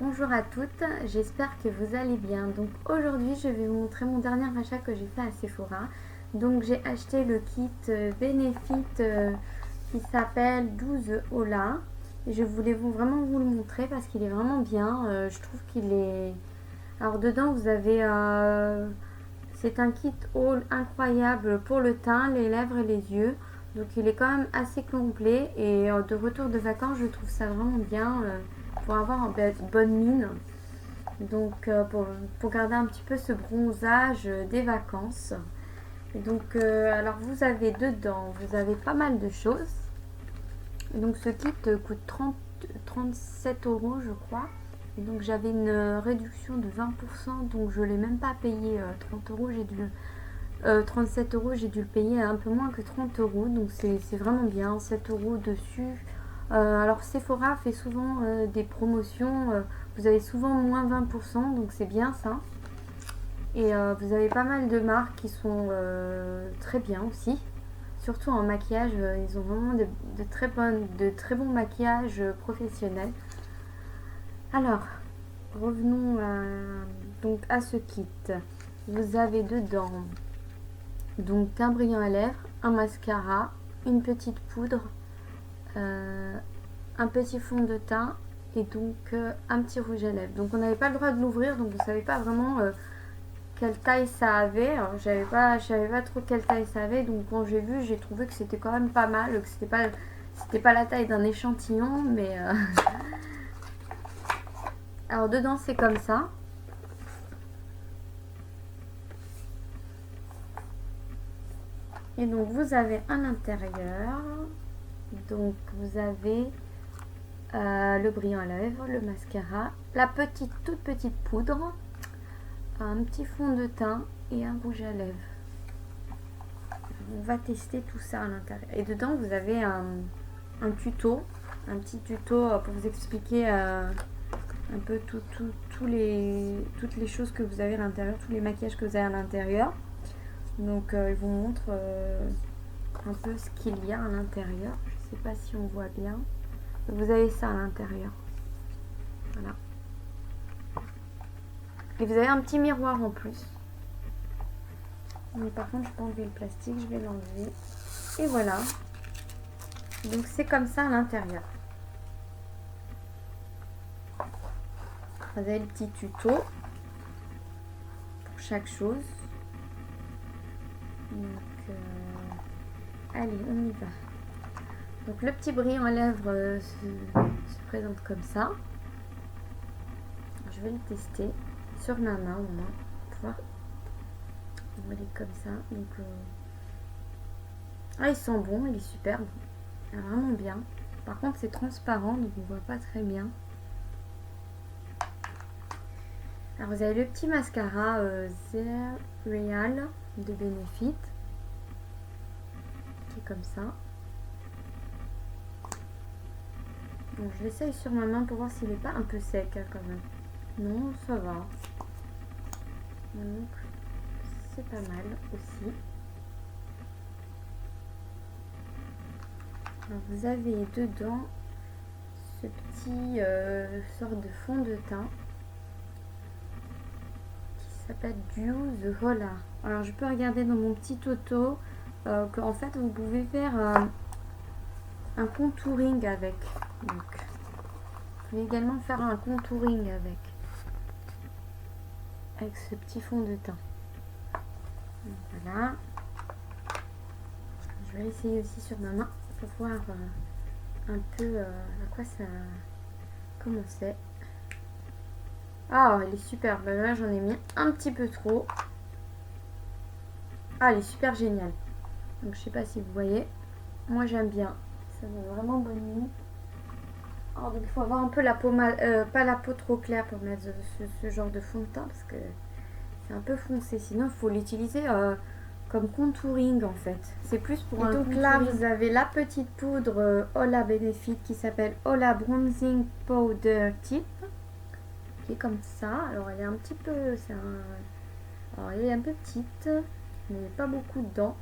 Bonjour à toutes, j'espère que vous allez bien. Donc aujourd'hui je vais vous montrer mon dernier achat que j'ai fait à Sephora. Donc j'ai acheté le kit Benefit qui s'appelle 12 Ola. Et je voulais vraiment vous le montrer parce qu'il est vraiment bien. Je trouve qu'il est... Alors dedans vous avez... C'est un kit haul incroyable pour le teint, les lèvres et les yeux. Donc il est quand même assez complet et de retour de vacances je trouve ça vraiment bien pour avoir une bonne mine. Donc pour garder un petit peu ce bronzage des vacances. Et donc alors vous avez dedans, vous avez pas mal de choses. Et donc ce kit coûte 37 € je crois. Et donc j'avais une réduction de 20%, donc je l'ai même pas payé 30 €, j'ai dû 37 €, j'ai dû le payer à un peu moins que 30 €, donc c'est vraiment bien, 7 € dessus. Alors Sephora fait souvent des promotions, vous avez souvent moins 20%, donc c'est bien ça. Et vous avez pas mal de marques qui sont très bien aussi. Surtout en maquillage, ils ont vraiment de très bons maquillages professionnels. Alors, revenons donc à ce kit. Vous avez dedans donc un brillant à lèvres, un mascara, une petite poudre, un petit fond de teint et donc un petit rouge à lèvres. Donc on n'avait pas le droit de l'ouvrir, donc on ne savait pas vraiment quelle taille ça avait. Alors, je savais pas trop quelle taille ça avait, donc quand j'ai vu, j'ai trouvé que c'était quand même pas mal, que c'était pas la taille d'un échantillon, mais alors dedans c'est comme ça. Et donc vous avez un intérieur, donc vous avez le brillant à lèvres, le mascara, la toute petite poudre, un petit fond de teint et un rouge à lèvres. On va tester tout ça à l'intérieur. Et dedans vous avez un tuto, un petit tuto pour vous expliquer un peu toutes les choses que vous avez à l'intérieur, tous les maquillages que vous avez à l'intérieur. Donc il vous montre un peu ce qu'il y a à l'intérieur. Je sais pas si on voit bien. Vous avez ça à l'intérieur. Voilà. Et vous avez un petit miroir en plus. Mais par contre, je peux enlever le plastique, je vais l'enlever. Et voilà. Donc c'est comme ça à l'intérieur. Vous avez le petit tuto pour chaque chose. Donc, allez, on y va. Donc le petit brillant à lèvres se présente comme ça. Je vais le tester sur ma main au moins pour pouvoir voler comme ça. Donc il sent bon, il est superbe, il est vraiment bien. Par contre c'est transparent donc on voit pas très bien. Alors vous avez le petit mascara The Real de Benefit qui est comme ça. Bon, je l'essaye sur ma main pour voir s'il n'est pas un peu sec hein, quand même. Non, ça va. Donc c'est pas mal aussi. Alors, vous avez dedans ce petit sorte de fond de teint qui s'appelle Dew The Hola. Alors je peux regarder dans mon petit auto qu'en fait vous pouvez faire un contouring avec. Donc, vous pouvez également faire un contouring avec ce petit fond de teint. Donc, voilà. Je vais l'essayer aussi sur ma main pour voir un peu à quoi ça... comment c'est. Ah, elle est super. Là, j'en ai mis un petit peu trop. Ah, elle est super géniale. Donc, je sais pas si vous voyez. Moi, j'aime bien. Ça donne vraiment bonne mine. Alors, donc, il faut avoir un peu la peau, pas la peau trop claire pour mettre ce genre de fond de teint parce que c'est un peu foncé. Sinon, il faut l'utiliser comme contouring en fait. C'est plus pour un contouring. Là, vous avez la petite poudre Ola Benefit qui s'appelle Ola Bronzing Powder Tip. Qui est comme ça. Alors, elle est un petit peu... Alors, elle est un peu petite, mais pas beaucoup dedans.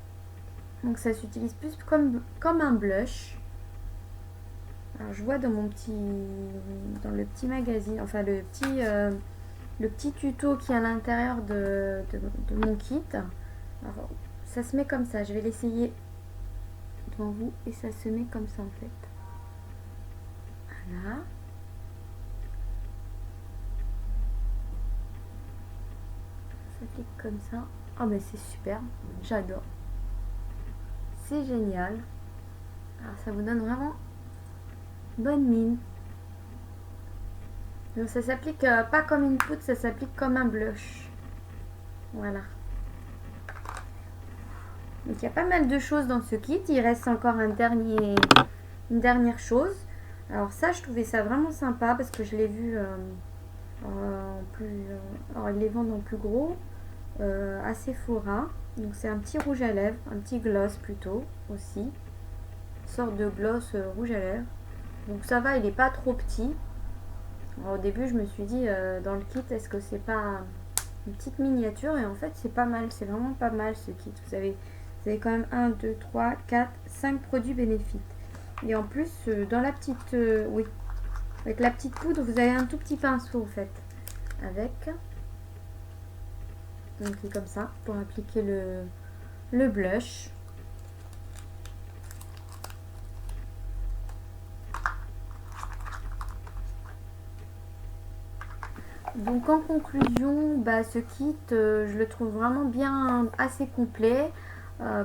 Donc, ça s'utilise plus comme un blush. Alors je vois dans mon dans le petit magazine, enfin le petit tuto qui est à l'intérieur de mon kit. Alors ça se met comme ça, je vais l'essayer devant vous et ça se met comme ça en fait. Voilà. Ça clique comme ça. Oh mais c'est super, j'adore. C'est génial. Alors ça vous donne vraiment bonne mine. Donc ça s'applique pas comme une poudre, ça s'applique comme un blush. Voilà. Donc il y a pas mal de choses dans ce kit. Il reste encore une dernière chose. Alors ça, je trouvais ça vraiment sympa parce que je l'ai vu en plus. Alors ils les vendent en plus gros à Sephora. Donc c'est un petit rouge à lèvres, un petit gloss plutôt aussi. Une sorte de gloss rouge à lèvres. Donc ça va, il n'est pas trop petit. Alors, au début, je me suis dit dans le kit, est-ce que c'est pas une petite miniature? Et en fait, c'est pas mal, c'est vraiment pas mal ce kit. Vous avez quand même 1, 2, 3, 4, 5 produits bénéfiques. Et en plus, dans la petite... oui, avec la petite poudre, vous avez un tout petit pinceau, en fait. Avec. Donc, c'est comme ça, pour appliquer le blush. Donc, en conclusion, ce kit, je le trouve vraiment bien, assez complet.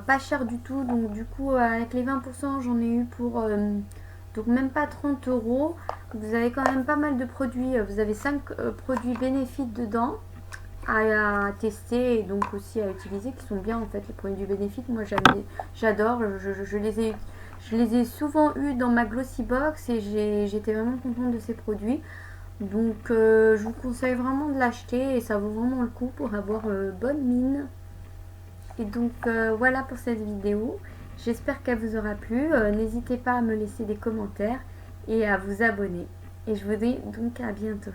Pas cher du tout, donc du coup avec les 20% j'en ai eu pour donc même pas 30 euros. Vous avez quand même pas mal de produits, vous avez 5 produits bénéfices dedans à tester et donc aussi à utiliser qui sont bien en fait les produits bénéfices. Moi j'adore, je les ai souvent eu dans ma Glossy Box et j'étais vraiment contente de ces produits. Donc je vous conseille vraiment de l'acheter et ça vaut vraiment le coup pour avoir bonne mine. Et donc voilà pour cette vidéo. J'espère qu'elle vous aura plu. N'hésitez pas à me laisser des commentaires et à vous abonner. Et je vous dis donc à bientôt.